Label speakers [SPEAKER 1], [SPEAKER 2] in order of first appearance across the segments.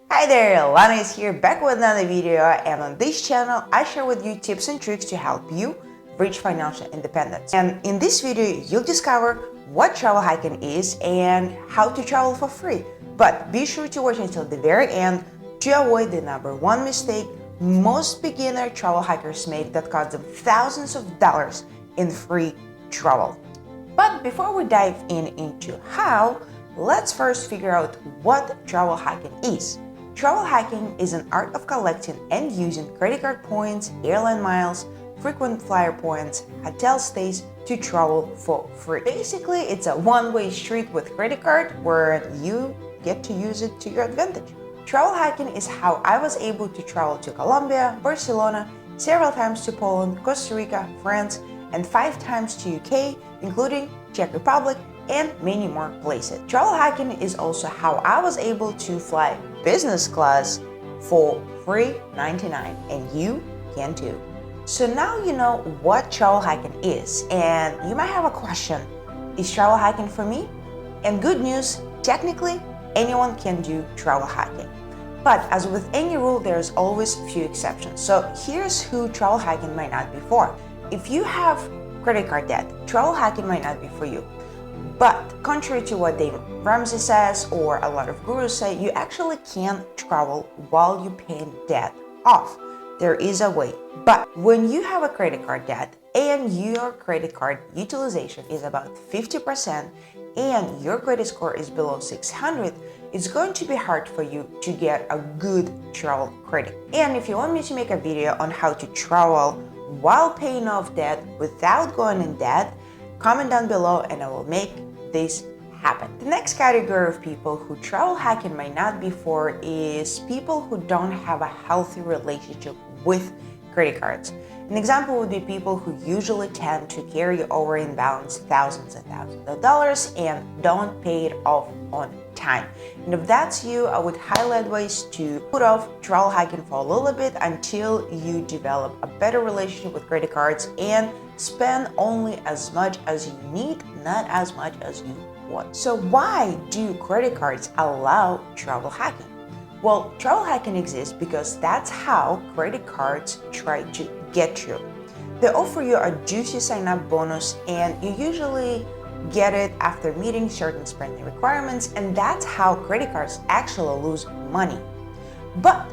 [SPEAKER 1] Hi there, Lana is here back with another video, and on this channel I share with you tips and tricks to help you reach financial independence. And in this video you'll discover what travel hacking is and how to travel for free. But be sure to watch until the very end to avoid the #1 mistake most beginner travel hackers make that costs them thousands of dollars in free travel. But before we dive into how, let's first figure out what travel hacking is. Travel hacking is an art of collecting and using credit card points, airline miles, frequent flyer points, hotel stays to travel for free. Basically, it's a one-way street with credit card where you get to use it to your advantage. Travel hacking is how I was able to travel to Colombia, Barcelona, several times to Poland, Costa Rica, France, and 5 times to UK, including Czech Republic and many more places. Travel hacking is also how I was able to fly business class for free $99, and you can too. So now you know what travel hacking is, and you might have a question: is travel hacking for me? And good news, technically anyone can do travel hacking. But as with any rule, there's always a few exceptions. So here's who travel hacking might not be for. If you have credit card debt, travel hacking might not be for you. But contrary to what Dave Ramsey says or a lot of gurus say, you actually can travel while you pay debt off. There is a way. But when you have a credit card debt and your credit card utilization is about 50% and your credit score is below 600, it's going to be hard for you to get a good travel credit. And if you want me to make a video on how to travel while paying off debt without going in debt, comment down below and I will make this happen. The next category of people who travel hacking might not be for is people who don't have a healthy relationship with credit cards. An example would be people who usually tend to carry over in balance thousands and thousands of dollars and don't pay it off on time. And if that's you, I would highly advise to put off travel hacking for a little bit until you develop a better relationship with credit cards and spend only as much as you need, not as much as you want. So why do credit cards allow travel hacking? Well, travel hacking exists because that's how credit cards try to get you. They offer you a juicy sign-up bonus and you usually get it after meeting certain spending requirements, and that's how credit cards actually lose money. But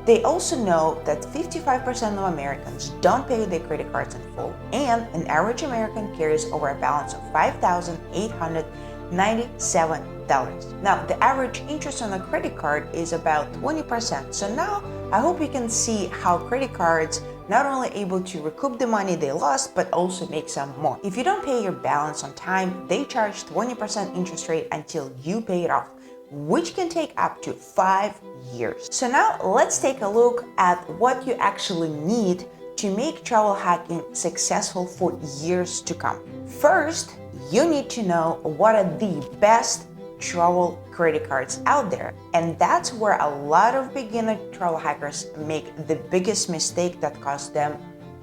[SPEAKER 1] they also know that 55% of Americans don't pay their credit cards in full, and an average American carries over a balance of $5,897. Now, the average interest on a credit card is about 20%. So now I hope you can see how credit cards not only able to recoup the money they lost, but also make some more. If you don't pay your balance on time, they charge 20% interest rate until you pay it off, which can take up to 5 years. So now let's take a look at what you actually need to make travel hacking successful for years to come. First, you need to know what are the best travel credit cards out there, and that's where a lot of beginner travel hackers make the biggest mistake that costs them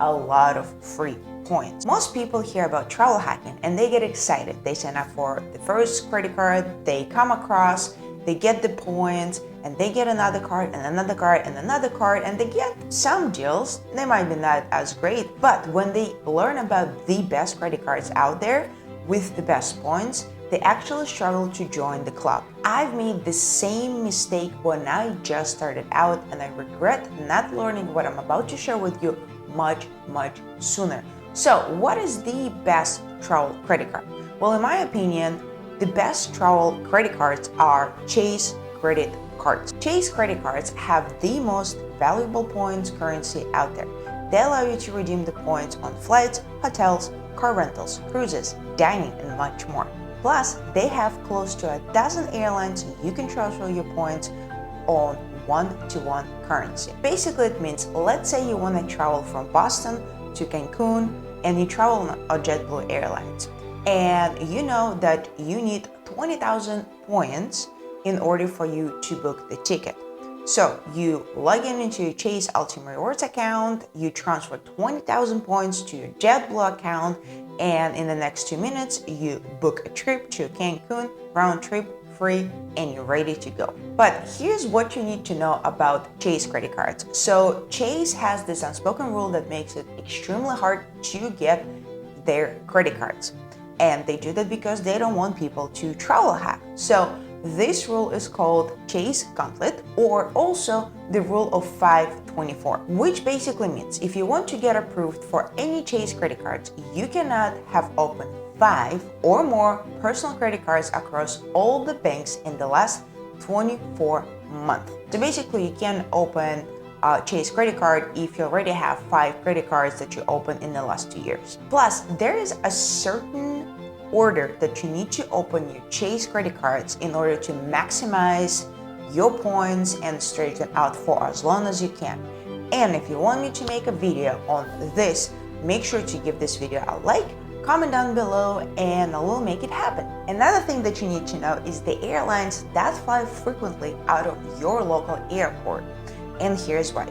[SPEAKER 1] a lot of free points. Most people hear about travel hacking and they get excited. They sign up for the first credit card they come across, they get the points, and they get another card and another card and another card, and they get some deals. They might be not as great, but when they learn about the best credit cards out there with the best points, they actually struggle to join the club. I've made the same mistake when I just started out, and I regret not learning what I'm about to share with you much sooner. So what is the best travel credit card? Well, in my opinion, the best travel credit cards are Chase credit cards. Chase credit cards have the most valuable points currency out there. They allow you to redeem the points on flights, hotels, car rentals, cruises, dining, and much more. Plus, they have close to a dozen airlines you can transfer your points on one-to-one currency. Basically, it means, let's say you want to travel from Boston to Cancun and you travel on JetBlue Airlines. And you know that you need 20,000 points in order for you to book the ticket. So you log into your Chase Ultimate Rewards account, you transfer 20,000 points to your JetBlue account, and in the next 2 minutes, you book a trip to Cancun, round trip free and you're ready to go. But here's what you need to know about Chase credit cards. So Chase has this unspoken rule that makes it extremely hard to get their credit cards. And they do that because they don't want people to travel hack. So this rule is called Chase Gauntlet, or also the rule of 524, which basically means if you want to get approved for any Chase credit cards, you cannot have opened 5 or more personal credit cards across all the banks in the last 24 months. So basically, you can open a Chase credit card if you already have 5 credit cards that you opened in the last 2 years. Plus, there is a certain order that you need to open your Chase credit cards in order to maximize your points and stretch them out for as long as you can. And if you want me to make a video on this, make sure to give this video a like, comment down below, and I will make it happen. Another thing that you need to know is the airlines that fly frequently out of your local airport. And here's why.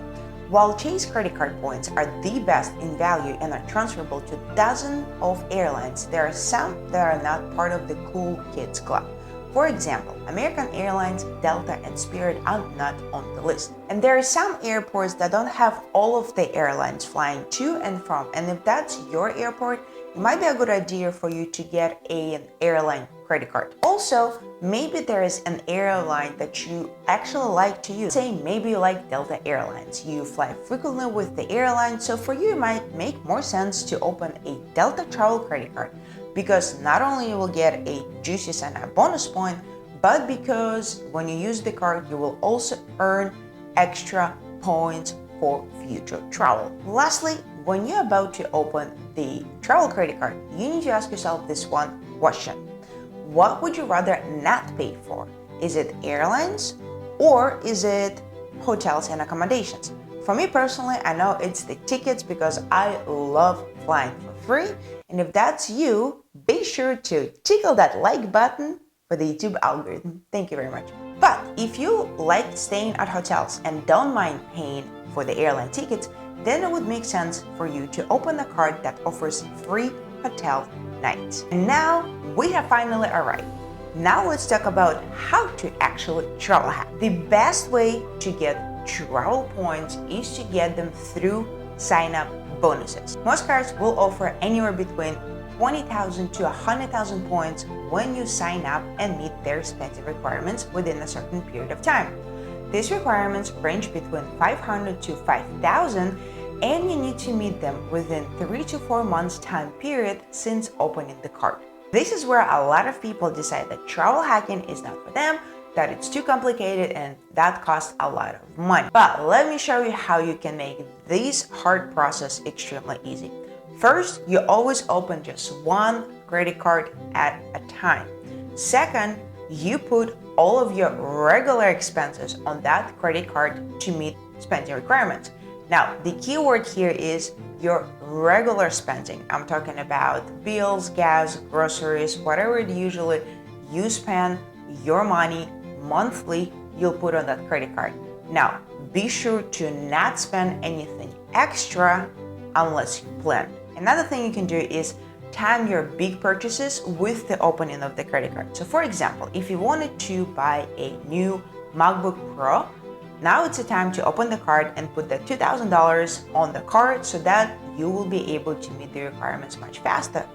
[SPEAKER 1] While Chase credit card points are the best in value and are transferable to dozens of airlines, there are some that are not part of the cool kids club. For example, American Airlines, Delta, and Spirit are not on the list. And there are some airports that don't have all of the airlines flying to and from. And if that's your airport, it might be a good idea for you to get an airline credit card. Also, maybe there is an airline that you actually like to use. Say maybe you like Delta Airlines. You fly frequently with the airline, so for you it might make more sense to open a Delta travel credit card, because not only you will get a juicy sign-up bonus point, but because when you use the card, you will also earn extra points for future travel. Lastly, when you're about to open the travel credit card, you need to ask yourself this one question. What would you rather not pay for? Is it airlines or is it hotels and accommodations? For me personally, I know it's the tickets because I love flying for free. And if that's you, be sure to tickle that like button for the YouTube algorithm. Thank you very much. But if you like staying at hotels and don't mind paying for the airline tickets, then it would make sense for you to open a card that offers free hotel nights. And now we have finally arrived. Now let's talk about how to actually travel hack. The best way to get travel points is to get them through sign-up bonuses. Most cards will offer anywhere between 20,000 to 100,000 points when you sign up and meet their spending requirements within a certain period of time. These requirements range between 500 to 5,000, and you need to meet them within 3 to 4 months time period since opening the card. This is where a lot of people decide that travel hacking is not for them, that it's too complicated, and that costs a lot of money. But let me show you how you can make this hard process extremely easy. First, you always open just one credit card at a time. Second, you put all of your regular expenses on that credit card to meet spending requirements. Now, the key word here is your regular spending. I'm talking about bills, gas, groceries, whatever usually you spend your money monthly, you'll put on that credit card. Now, be sure to not spend anything extra unless you plan. Another thing you can do is time your big purchases with the opening of the credit card. So for example, if you wanted to buy a new MacBook Pro, now it's the time to open the card and put the $2,000 on the card so that you will be able to meet the requirements much faster.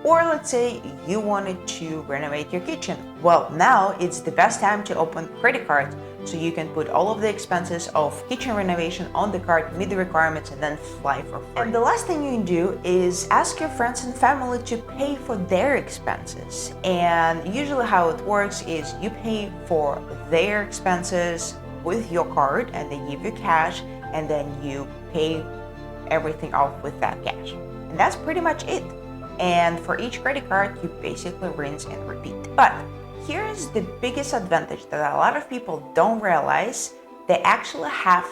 [SPEAKER 1] Or let's say you wanted to renovate your kitchen. Well, now it's the best time to open credit cards so you can put all of the expenses of kitchen renovation on the card, meet the requirements, and then fly for free. And the last thing you can do is ask your friends and family to pay for their expenses. And usually how it works is you pay for their expenses with your card and they give you cash, and then you pay everything off with that cash. And that's pretty much it. And for each credit card, you basically rinse and repeat. But here's the biggest advantage that a lot of people don't realize they actually have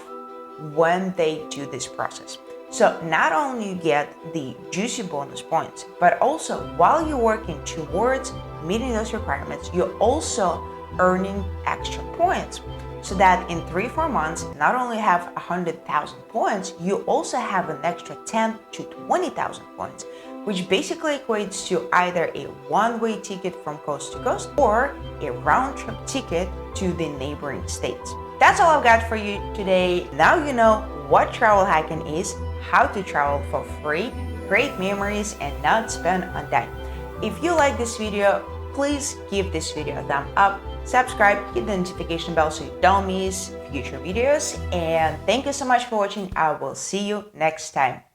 [SPEAKER 1] when they do this process. So not only you get the juicy bonus points, but also while you're working towards meeting those requirements, you're also earning extra points. So that in 3-4 months, not only have 100,000 points, you also have an extra 10 to 20,000 points, which basically equates to either a one-way ticket from coast to coast or a round-trip ticket to the neighboring states. That's all I've got for you today. Now you know what travel hacking is, how to travel for free, create memories, and not spend on that. If you like this video, please give this video a thumb up, subscribe, hit the notification bell so you don't miss future videos, and thank you so much for watching. I will see you next time.